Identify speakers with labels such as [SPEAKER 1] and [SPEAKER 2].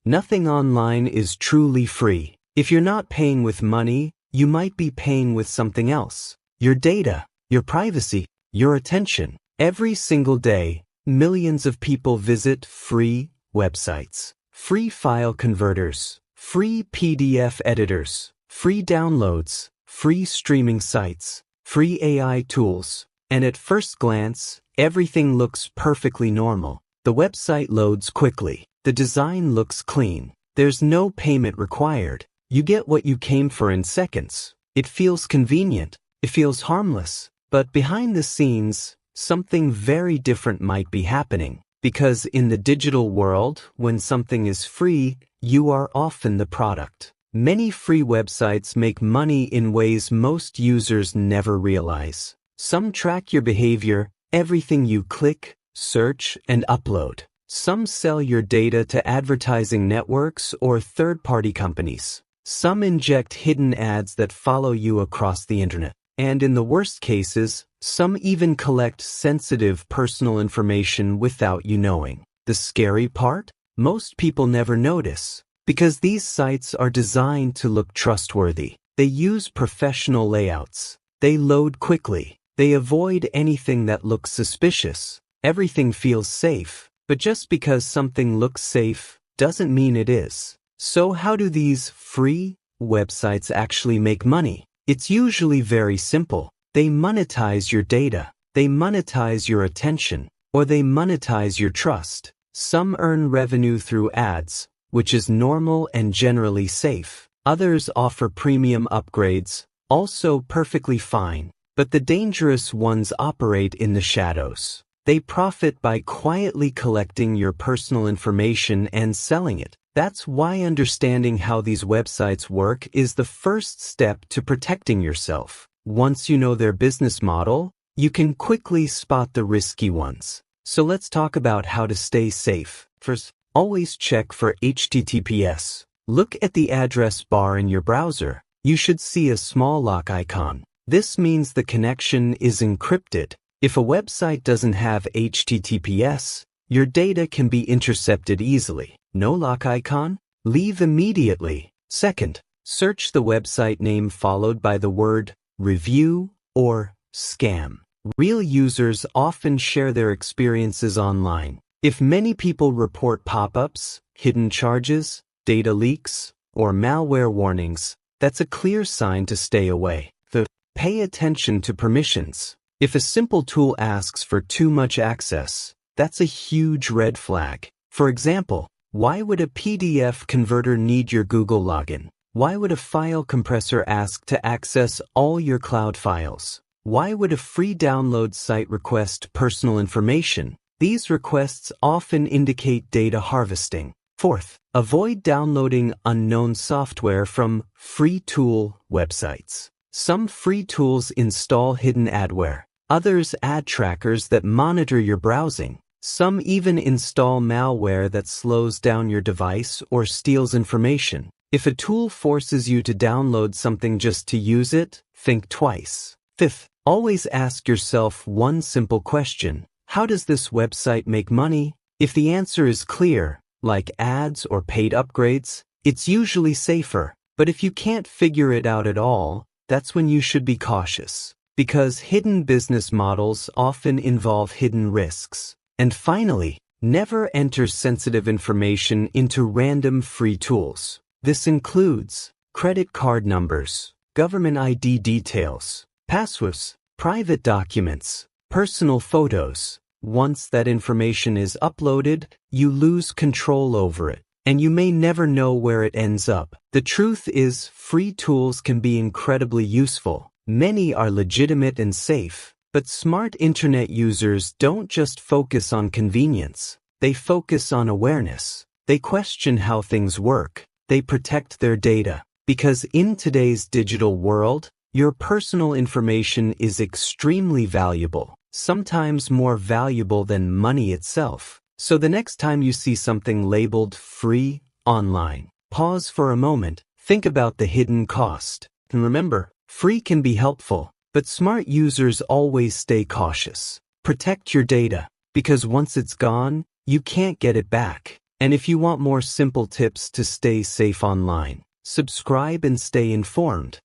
[SPEAKER 1] Nothing online is truly free. If you're not paying with money, you might be paying with something else. Your data, your privacy, your attention. Every single day, millions of people visit free websites, free file converters, free PDF editors, free downloads, free streaming sites, free AI tools. And at first glance, everything looks perfectly normal. The website loads quickly. The design looks clean. There's no payment required. You get what you came for in seconds. It feels convenient. It feels harmless. But behind the scenes, something very different might be happening. Because in the digital world, when something is free, you are often the product. Many free websites make money in ways most users never realize. Some track your behavior, everything you click, search, and upload. Some sell your data to advertising networks or third-party companies. Some inject hidden ads that follow you across the internet. And in the worst cases, some even collect sensitive personal information without you knowing. The scary part? Most people never notice, because these sites are designed to look trustworthy. They use professional layouts. They load quickly. They avoid anything that looks suspicious. Everything feels safe. But just because something looks safe doesn't mean it is. So how do these free websites actually make money? It's usually very simple. They monetize your data. They monetize your attention. Or they monetize your trust. Some earn revenue through ads, which is normal and generally safe. Others offer premium upgrades, also perfectly fine. But the dangerous ones operate in the shadows. They profit by quietly collecting your personal information and selling it. That's why understanding how these websites work is the first step to protecting yourself. Once you know their business model, you can quickly spot the risky ones. So let's talk about how to stay safe. First, always check for HTTPS. Look at the address bar in your browser. You should see a small lock icon. This means the connection is encrypted. If a website doesn't have HTTPS, your data can be intercepted easily. No lock icon? Leave immediately. Second, search the website name followed by the word review or scam. Real users often share their experiences online. If many people report pop-ups, hidden charges, data leaks, or malware warnings, that's a clear sign to stay away. Third, pay attention to permissions. If a simple tool asks for too much access, that's a huge red flag. For example, why would a PDF converter need your Google login? Why would a file compressor ask to access all your cloud files? Why would a free download site request personal information? These requests often indicate data harvesting. Fourth, avoid downloading unknown software from free tool websites. Some free tools install hidden adware. Others add trackers that monitor your browsing. Some even install malware that slows down your device or steals information. If a tool forces you to download something just to use it, think twice. Fifth, always ask yourself one simple question. How does this website make money? If the answer is clear, like ads or paid upgrades, it's usually safer. But if you can't figure it out at all, that's when you should be cautious. Because hidden business models often involve hidden risks. And finally, never enter sensitive information into random free tools. This includes credit card numbers, government ID details, passwords, private documents, personal photos. Once that information is uploaded, you lose control over it, and you may never know where it ends up. The truth is, free tools can be incredibly useful. Many are legitimate and safe, but smart internet users don't just focus on convenience. They focus on awareness. They question how things work. They protect their data. Because in today's digital world, your personal information is extremely valuable, sometimes more valuable than money itself. So the next time you see something labeled free online, pause for a moment, think about the hidden cost. And remember, free can be helpful, but smart users always stay cautious. Protect your data, because once it's gone, you can't get it back. And if you want more simple tips to stay safe online, subscribe and stay informed.